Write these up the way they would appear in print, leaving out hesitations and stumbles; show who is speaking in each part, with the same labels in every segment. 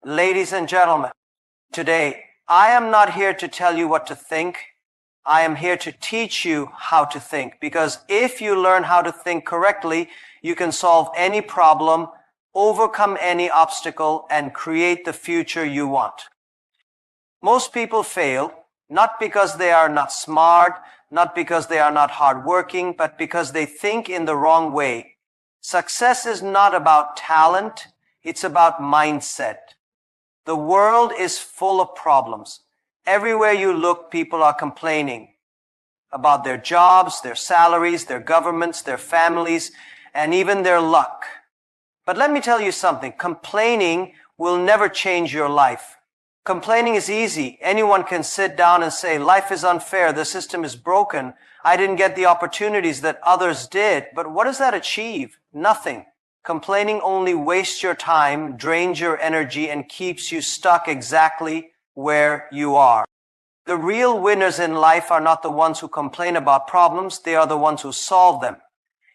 Speaker 1: Ladies and gentlemen, today I am not here to tell you what to think. I am here to teach you how to think, because if you learn how to think correctly, you can solve any problem, overcome any obstacle, and create the future you want. Most people fail, not because they are not smart, not because they are not hardworking, but because they think in the wrong way. Success is not about talent, it's about mindset. The world is full of problems. Everywhere you look, people are complaining about their jobs, their salaries, their governments, their families, and even their luck. But let me tell you something. Complaining will never change your life. Complaining is easy. Anyone can sit down and say, life is unfair, the system is broken, I didn't get the opportunities that others did. But what does that achieve? Nothing. Complaining only wastes your time, drains your energy, and keeps you stuck exactly where you are. The real winners in life are not the ones who complain about problems, they are the ones who solve them.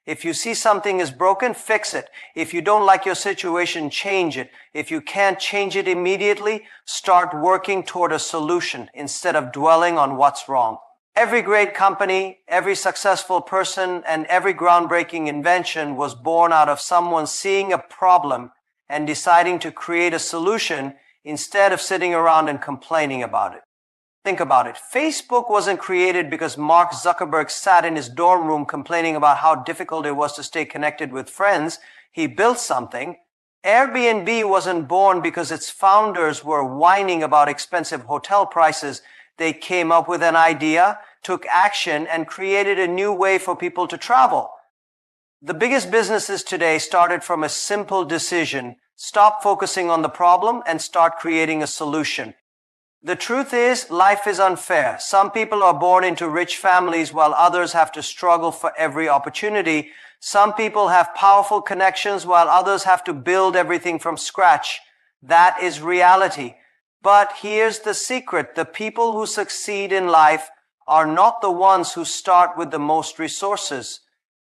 Speaker 1: If you see something is broken, fix it. If you don't like your situation, change it. If you can't change it immediately, start working toward a solution instead of dwelling on what's wrong. Every great company, every successful person, and every groundbreaking invention was born out of someone seeing a problem and deciding to create a solution instead of sitting around and complaining about it. Think about it. Facebook wasn't created because Mark Zuckerberg sat in his dorm room complaining about how difficult it was to stay connected with friends. He built something. Airbnb wasn't born because its founders were whining about expensive hotel prices. They came up with an idea, took action, and created a new way for people to travel. The biggest businesses today started from a simple decision. Stop focusing on the problem and start creating a solution. The truth is, life is unfair. Some people are born into rich families while others have to struggle for every opportunity. Some people have powerful connections while others have to build everything from scratch. That is reality. But here's the secret. The people who succeed in life are not the ones who start with the most resources.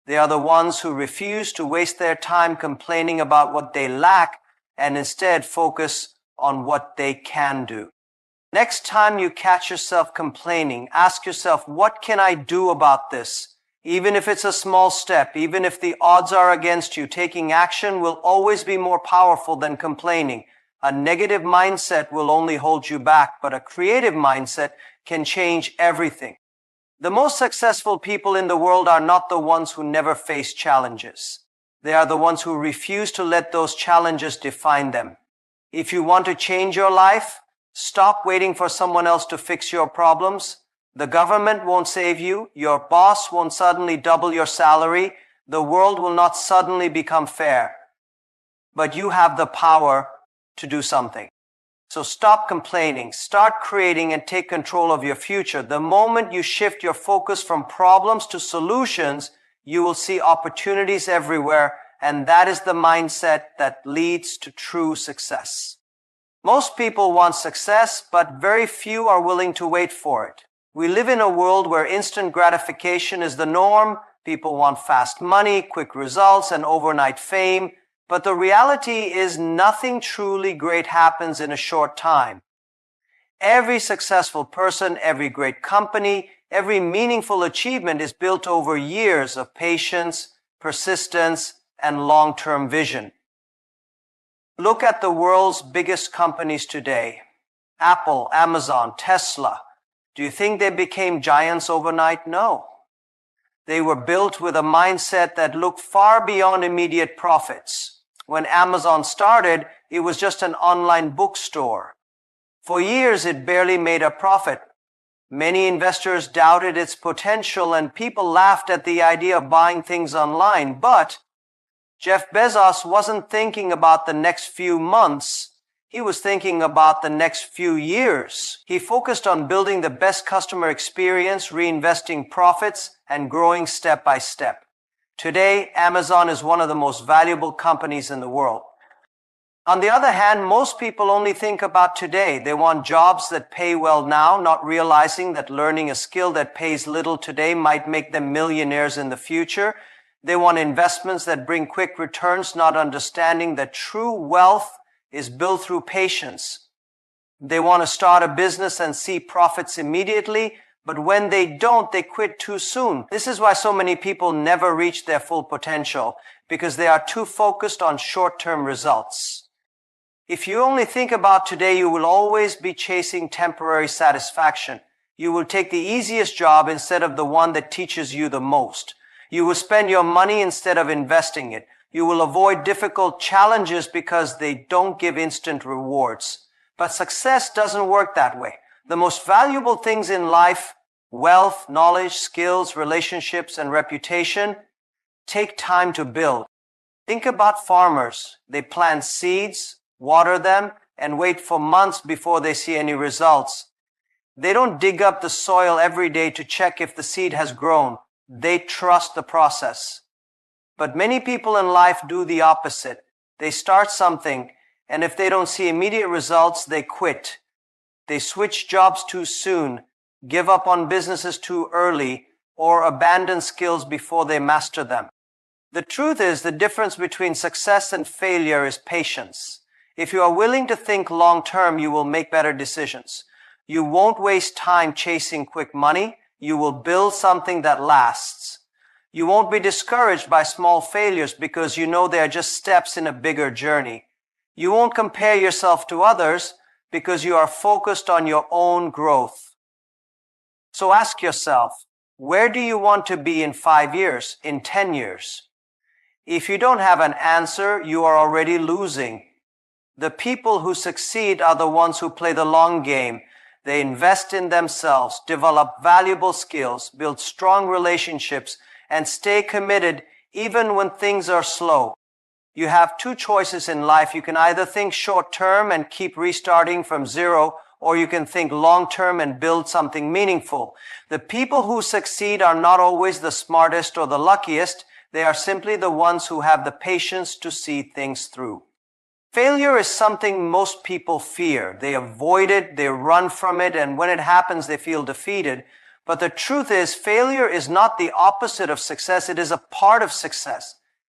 Speaker 1: They are the ones who refuse to waste their time complaining about what they lack and instead focus on what they can do. Next time you catch yourself complaining, ask yourself, what can I do about this? Even if it's a small step, even if the odds are against you, taking action will always be more powerful than complaining. A negative mindset will only hold you back, but a creative mindset can change everything. The most successful people in the world are not the ones who never face challenges. They are the ones who refuse to let those challenges define them. If you want to change your life, stop waiting for someone else to fix your problems. The government won't save you. Your boss won't suddenly double your salary. The world will not suddenly become fair. But you have the power to do something. So stop complaining, start creating, and take control of your future. The moment you shift your focus from problems to solutions, you will see opportunities everywhere, and that is the mindset that leads to true success. Most people want success, but very few are willing to wait for it. We live in a world where instant gratification is the norm. People want fast money, quick results, and overnight fame. But the reality is nothing truly great happens in a short time. Every successful person, every great company, every meaningful achievement is built over years of patience, persistence, and long-term vision. Look at the world's biggest companies today. Apple, Amazon, Tesla. Do you think they became giants overnight? No. They were built with a mindset that looked far beyond immediate profits. When Amazon started, it was just an online bookstore. For years, it barely made a profit. Many investors doubted its potential, and people laughed at the idea of buying things online. But Jeff Bezos wasn't thinking about the next few months. He was thinking about the next few years. He focused on building the best customer experience, reinvesting profits, and growing step by step. Today, Amazon is one of the most valuable companies in the world. On the other hand, most people only think about today. They want jobs that pay well now, not realizing that learning a skill that pays little today might make them millionaires in the future. They want investments that bring quick returns, not understanding that true wealth is built through patience. They want to start a business and see profits immediately, but when they don't, they quit too soon. This is why so many people never reach their full potential, because they are too focused on short-term results. If you only think about today, you will always be chasing temporary satisfaction. You will take the easiest job instead of the one that teaches you the most. You will spend your money instead of investing it. You will avoid difficult challenges because they don't give instant rewards. But success doesn't work that way. The most valuable things in life, wealth, knowledge, skills, relationships, and reputation, take time to build. Think about farmers. They plant seeds, water them, and wait for months before they see any results. They don't dig up the soil every day to check if the seed has grown. They trust the process. But many people in life do the opposite. They start something, and if they don't see immediate results, they quit. They switch jobs too soon, give up on businesses too early, or abandon skills before they master them. The truth is, the difference between success and failure is patience. If you are willing to think long term, you will make better decisions. You won't waste time chasing quick money. You will build something that lasts. You won't be discouraged by small failures because you know they are just steps in a bigger journey. You won't compare yourself to others because you are focused on your own growth. So ask yourself, where do you want to be in 5 years, in 10 years? If you don't have an answer, you are already losing. The people who succeed are the ones who play the long game. They invest in themselves, develop valuable skills, build strong relationships, and stay committed even when things are slow. You have two choices in life. You can either think short term and keep restarting from zero, or you can think long term and build something meaningful. The people who succeed are not always the smartest or the luckiest. They are simply the ones who have the patience to see things through. Failure is something most people fear. They avoid it, they run from it, and when it happens, they feel defeated. But the truth is, failure is not the opposite of success. It is a part of success.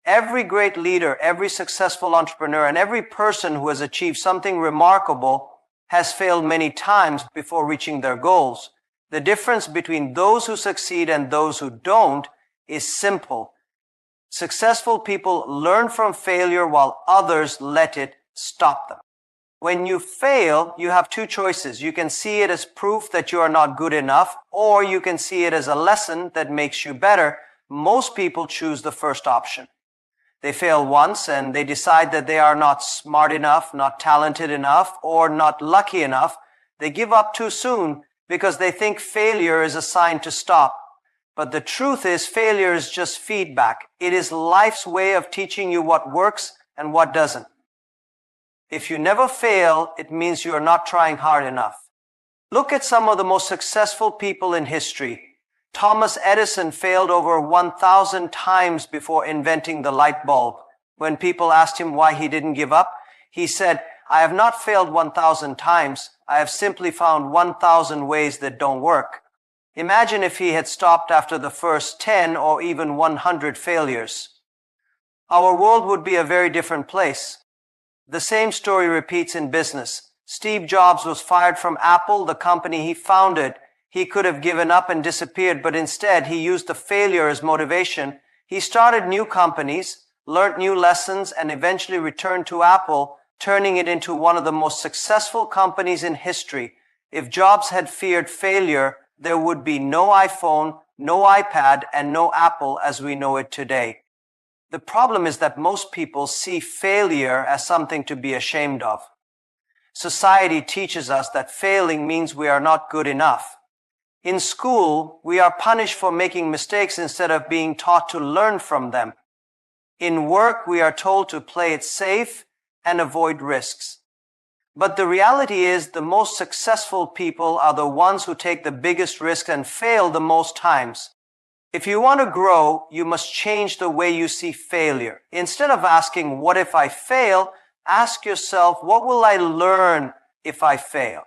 Speaker 1: Every great leader, every successful entrepreneur, and every person who has achieved something remarkable has failed many times before reaching their goals. The difference between those who succeed and those who don't is simple. Successful people learn from failure while others let it stop them. When you fail, you have two choices. You can see it as proof that you are not good enough, or you can see it as a lesson that makes you better. Most people choose the first option. They fail once and they decide that they are not smart enough, not talented enough, or not lucky enough. They give up too soon because they think failure is a sign to stop. But the truth is, failure is just feedback. It is life's way of teaching you what works and what doesn't. If you never fail, it means you are not trying hard enough. Look at some of the most successful people in history. Thomas Edison failed over 1,000 times before inventing the light bulb. When people asked him why he didn't give up, he said, "I have not failed 1,000 times. I have simply found 1,000 ways that don't work." Imagine if he had stopped after the first 10 or even 100 failures. Our world would be a very different place. The same story repeats in business. Steve Jobs was fired from Apple, the company he founded. He could have given up and disappeared, but instead he used the failure as motivation. He started new companies, learned new lessons, and eventually returned to Apple, turning it into one of the most successful companies in history. If Jobs had feared failure, there would be no iPhone, no iPad, and no Apple as we know it today. The problem is that most people see failure as something to be ashamed of. Society teaches us that failing means we are not good enough. In school, we are punished for making mistakes instead of being taught to learn from them. In work, we are told to play it safe and avoid risks. But the reality is, the most successful people are the ones who take the biggest risks and fail the most times. If you want to grow, you must change the way you see failure. Instead of asking, "What if I fail?" ask yourself, "What will I learn if I fail?"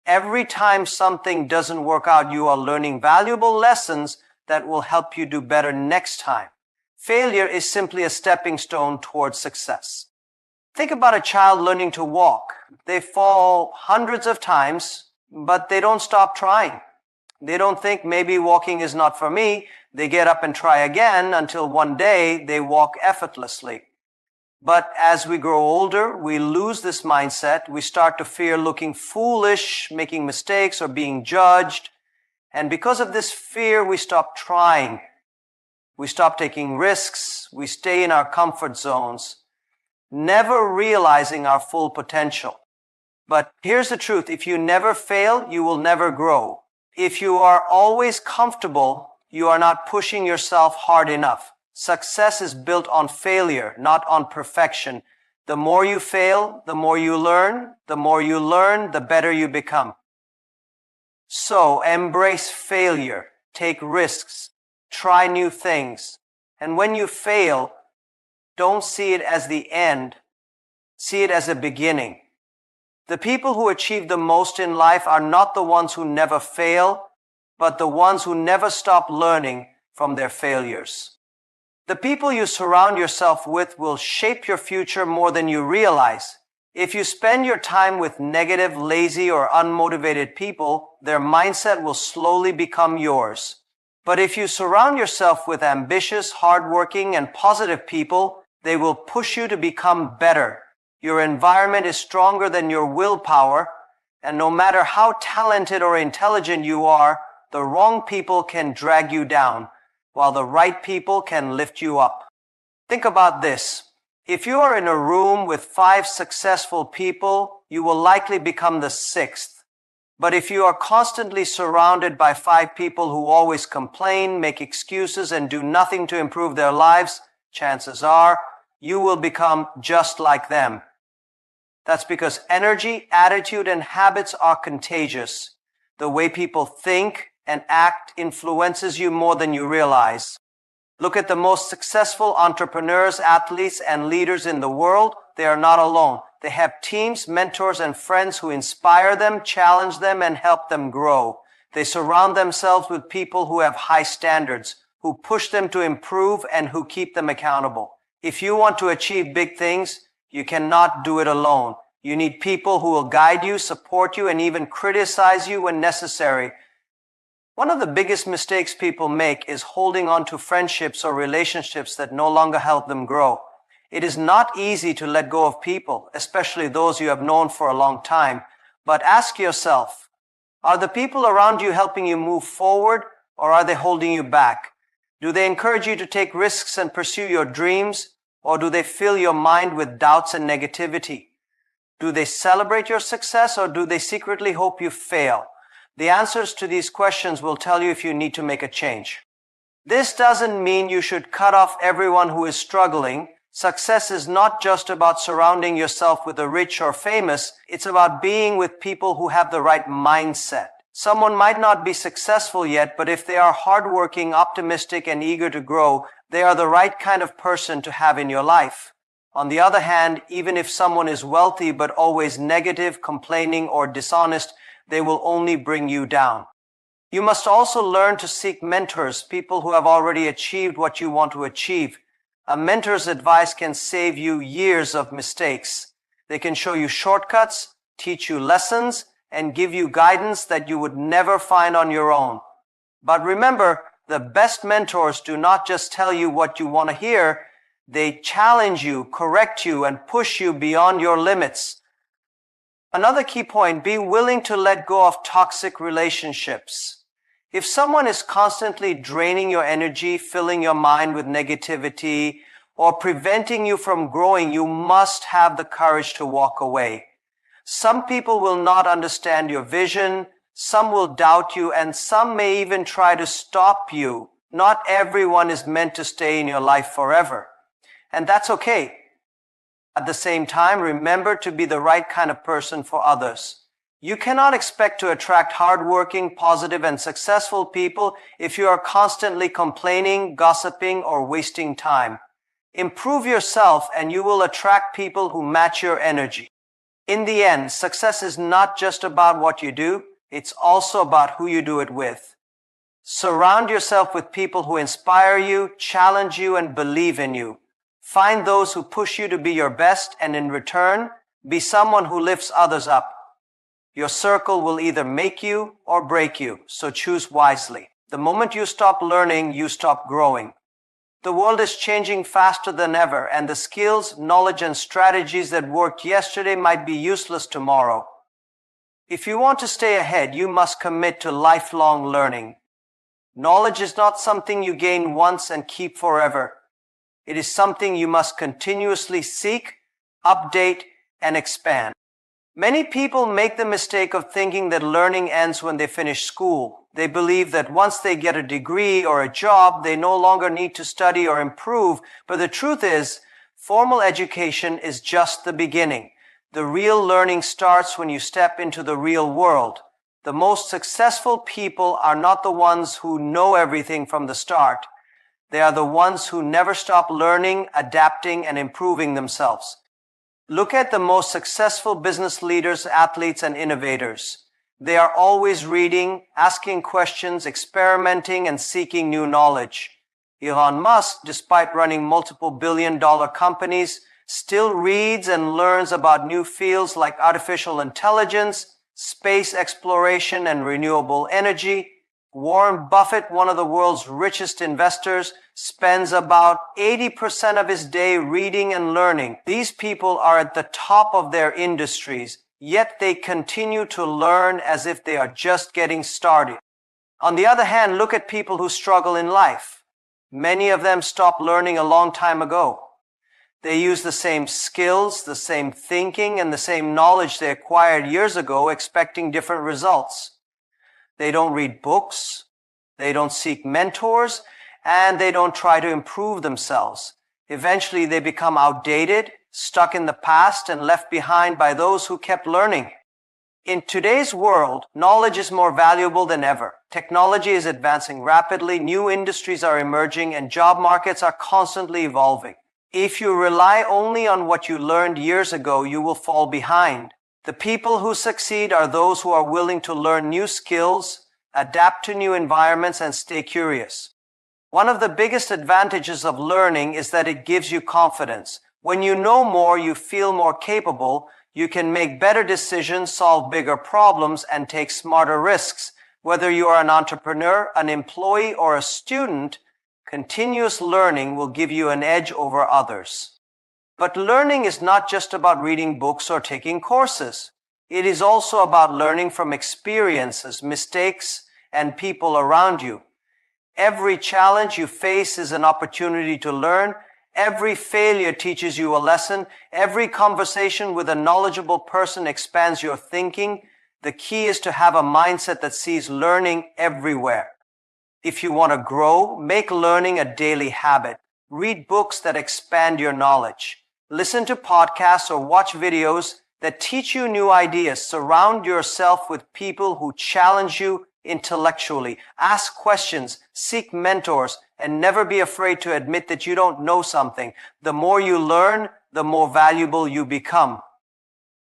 Speaker 1: Every time something doesn't work out, you are learning valuable lessons that will help you do better next time. Failure is simply a stepping stone towards success. Think about a child learning to walk. They fall hundreds of times, but they don't stop trying. They don't think maybe walking is not for me. They get up and try again until one day they walk effortlessly. But as we grow older, we lose this mindset. We start to fear looking foolish, making mistakes, or being judged. And because of this fear, we stop trying. We stop taking risks. We stay in our comfort zones, never realizing our full potential. But here's the truth. If you never fail, you will never grow. If you are always comfortable, you are not pushing yourself hard enough. Success is built on failure, not on perfection. The more you fail, the more you learn. The more you learn, the better you become. So embrace failure. Take risks. Try new things. And when you fail, don't see it as the end. See it as a beginning. The people who achieve the most in life are not the ones who never fail, but the ones who never stop learning from their failures. The people you surround yourself with will shape your future more than you realize. If you spend your time with negative, lazy, or unmotivated people, their mindset will slowly become yours. But if you surround yourself with ambitious, hardworking, and positive people, they will push you to become better. Your environment is stronger than your willpower, and no matter how talented or intelligent you are, the wrong people can drag you down, while the right people can lift you up. Think about this. If you are in a room with 5 successful people, you will likely become the 6th. But if you are constantly surrounded by 5 people who always complain, make excuses, and do nothing to improve their lives, chances are you will become just like them. That's because energy, attitude, and habits are contagious. The way people think and act influences you more than you realize. Look at the most successful entrepreneurs, athletes, and leaders in the world. They are not alone. They have teams, mentors, and friends who inspire them, challenge them, and help them grow. They surround themselves with people who have high standards, who push them to improve, and who keep them accountable. If you want to achieve big things, you cannot do it alone. You need people who will guide you, support you, and even criticize you when necessary. One of the biggest mistakes people make is holding on to friendships or relationships that no longer help them grow. It is not easy to let go of people, especially those you have known for a long time. But ask yourself, are the people around you helping you move forward, or are they holding you back? Do they encourage you to take risks and pursue your dreams, or do they fill your mind with doubts and negativity? Do they celebrate your success, or do they secretly hope you fail? The answers to these questions will tell you if you need to make a change. This doesn't mean you should cut off everyone who is struggling. Success is not just about surrounding yourself with the rich or famous. It's about being with people who have the right mindset. Someone might not be successful yet, but if they are hardworking, optimistic, and eager to grow, they are the right kind of person to have in your life. On the other hand, even if someone is wealthy but always negative, complaining, or dishonest, they will only bring you down. You must also learn to seek mentors, people who have already achieved what you want to achieve. A mentor's advice can save you years of mistakes. They can show you shortcuts, teach you lessons, and give you guidance that you would never find on your own. But remember, the best mentors do not just tell you what you want to hear. They challenge you, correct you, and push you beyond your limits. Another key point, be willing to let go of toxic relationships. If someone is constantly draining your energy, filling your mind with negativity, or preventing you from growing, you must have the courage to walk away. Some people will not understand your vision, some will doubt you, and some may even try to stop you. Not everyone is meant to stay in your life forever. And that's okay. At the same time, remember to be the right kind of person for others. You cannot expect to attract hardworking, positive, and successful people if you are constantly complaining, gossiping, or wasting time. Improve yourself and you will attract people who match your energy. In the end, success is not just about what you do, it's also about who you do it with. Surround yourself with people who inspire you, challenge you, and believe in you. Find those who push you to be your best, and in return, be someone who lifts others up. Your circle will either make you or break you, so choose wisely. The moment you stop learning, you stop growing. The world is changing faster than ever, and the skills, knowledge, and strategies that worked yesterday might be useless tomorrow. If you want to stay ahead, you must commit to lifelong learning. Knowledge is not something you gain once and keep forever. It is something you must continuously seek, update, and expand. Many people make the mistake of thinking that learning ends when they finish school. They believe that once they get a degree or a job, they no longer need to study or improve. But the truth is, formal education is just the beginning. The real learning starts when you step into the real world. The most successful people are not the ones who know everything from the start. They are the ones who never stop learning, adapting, and improving themselves. Look at the most successful business leaders, athletes, and innovators. They are always reading, asking questions, experimenting, and seeking new knowledge. Elon Musk, despite running multiple billion-dollar companies, still reads and learns about new fields like artificial intelligence, space exploration, and renewable energy. Warren Buffett, one of the world's richest investors, spends about 80% of his day reading and learning. These people are at the top of their industries, yet they continue to learn as if they are just getting started. On the other hand, look at people who struggle in life. Many of them stopped learning a long time ago. They use the same skills, the same thinking, and the same knowledge they acquired years ago, expecting different results. They don't read books, they don't seek mentors, and they don't try to improve themselves. Eventually, they become outdated, stuck in the past, and left behind by those who kept learning. In today's world, knowledge is more valuable than ever. Technology is advancing rapidly, new industries are emerging, and job markets are constantly evolving. If you rely only on what you learned years ago, you will fall behind. The people who succeed are those who are willing to learn new skills, adapt to new environments, and stay curious. One of the biggest advantages of learning is that it gives you confidence. When you know more, you feel more capable, you can make better decisions, solve bigger problems, and take smarter risks. Whether you are an entrepreneur, an employee, or a student, continuous learning will give you an edge over others. But learning is not just about reading books or taking courses. It is also about learning from experiences, mistakes, and people around you. Every challenge you face is an opportunity to learn. Every failure teaches you a lesson. Every conversation with a knowledgeable person expands your thinking. The key is to have a mindset that sees learning everywhere. If you want to grow, make learning a daily habit. Read books that expand your knowledge. Listen to podcasts or watch videos that teach you new ideas. Surround yourself with people who challenge you intellectually. Ask questions, seek mentors, and never be afraid to admit that you don't know something. The more you learn, the more valuable you become.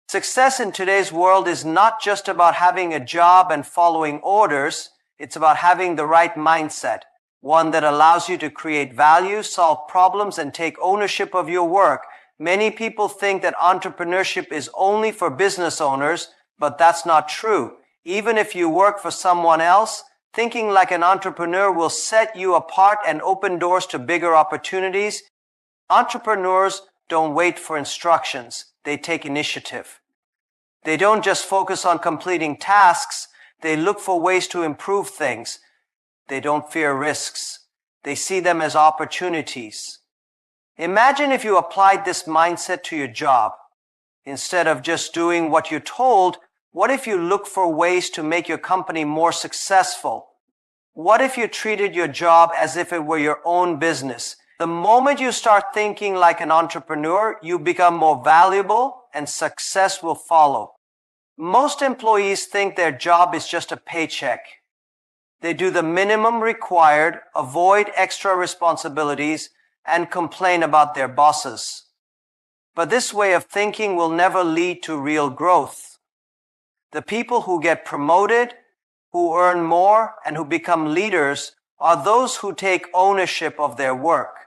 Speaker 1: Success in today's world is not just about having a job and following orders. It's about having the right mindset, one that allows you to create value, solve problems, and take ownership of your work. Many people think that entrepreneurship is only for business owners, but that's not true. Even if you work for someone else, thinking like an entrepreneur will set you apart and open doors to bigger opportunities. Entrepreneurs don't wait for instructions. They take initiative. They don't just focus on completing tasks. They look for ways to improve things. They don't fear risks. They see them as opportunities. Imagine if you applied this mindset to your job. Instead of just doing what you're told, what if you look for ways to make your company more successful? What if you treated your job as if it were your own business? The moment you start thinking like an entrepreneur, you become more valuable and success will follow. Most employees think their job is just a paycheck. They do the minimum required, avoid extra responsibilities, and complain about their bosses. But this way of thinking will never lead to real growth. The people who get promoted, who earn more, and who become leaders are those who take ownership of their work.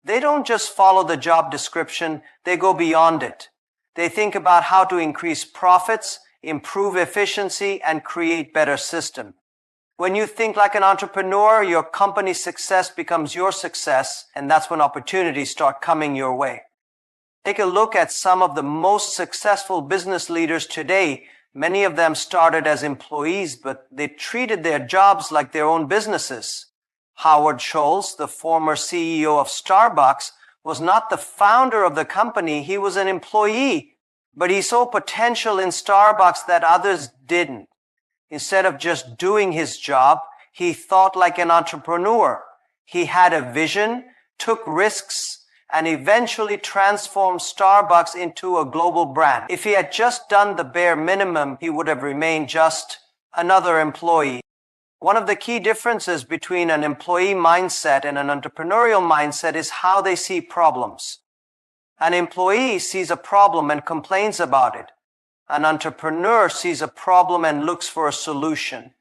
Speaker 1: They don't just follow the job description, they go beyond it. They think about how to increase profits, improve efficiency, and create better systems. When you think like an entrepreneur, your company's success becomes your success, and that's when opportunities start coming your way. Take a look at some of the most successful business leaders today. Many of them started as employees, but they treated their jobs like their own businesses. Howard Schultz, the former CEO of Starbucks, was not the founder of the company, he was an employee, but he saw potential in Starbucks that others didn't. Instead of just doing his job, he thought like an entrepreneur. He had a vision, took risks, and eventually transformed Starbucks into a global brand. If he had just done the bare minimum, he would have remained just another employee. One of the key differences between an employee mindset and an entrepreneurial mindset is how they see problems. An employee sees a problem and complains about it. An entrepreneur sees a problem and looks for a solution.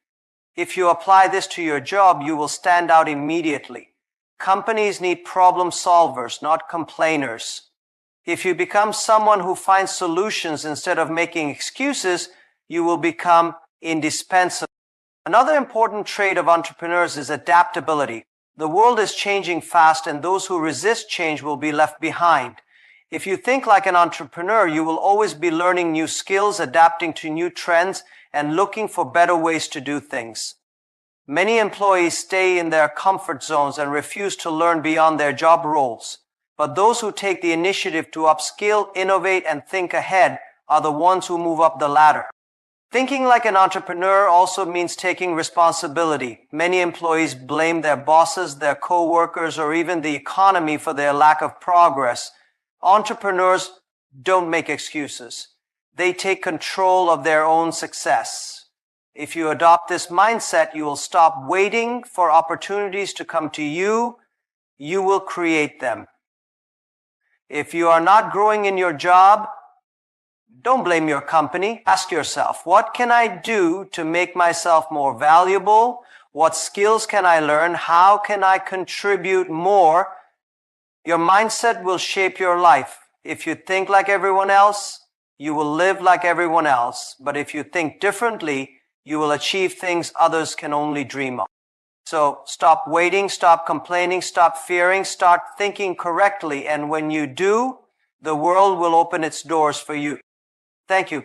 Speaker 1: If you apply this to your job, you will stand out immediately. Companies need problem solvers, not complainers. If you become someone who finds solutions instead of making excuses, you will become indispensable. Another important trait of entrepreneurs is adaptability. The world is changing fast, and those who resist change will be left behind. If you think like an entrepreneur, you will always be learning new skills, adapting to new trends, and looking for better ways to do things. Many employees stay in their comfort zones and refuse to learn beyond their job roles. But those who take the initiative to upskill, innovate, and think ahead are the ones who move up the ladder. Thinking like an entrepreneur also means taking responsibility. Many employees blame their bosses, their co-workers, or even the economy for their lack of progress. Entrepreneurs don't make excuses. They take control of their own success. If you adopt this mindset, you will stop waiting for opportunities to come to you. You will create them. If you are not growing in your job, don't blame your company. Ask yourself, what can I do to make myself more valuable? What skills can I learn? How can I contribute more? Your mindset will shape your life. If you think like everyone else, you will live like everyone else. But if you think differently, you will achieve things others can only dream of. So stop waiting, stop complaining, stop fearing, start thinking correctly. And when you do, the world will open its doors for you. Thank you.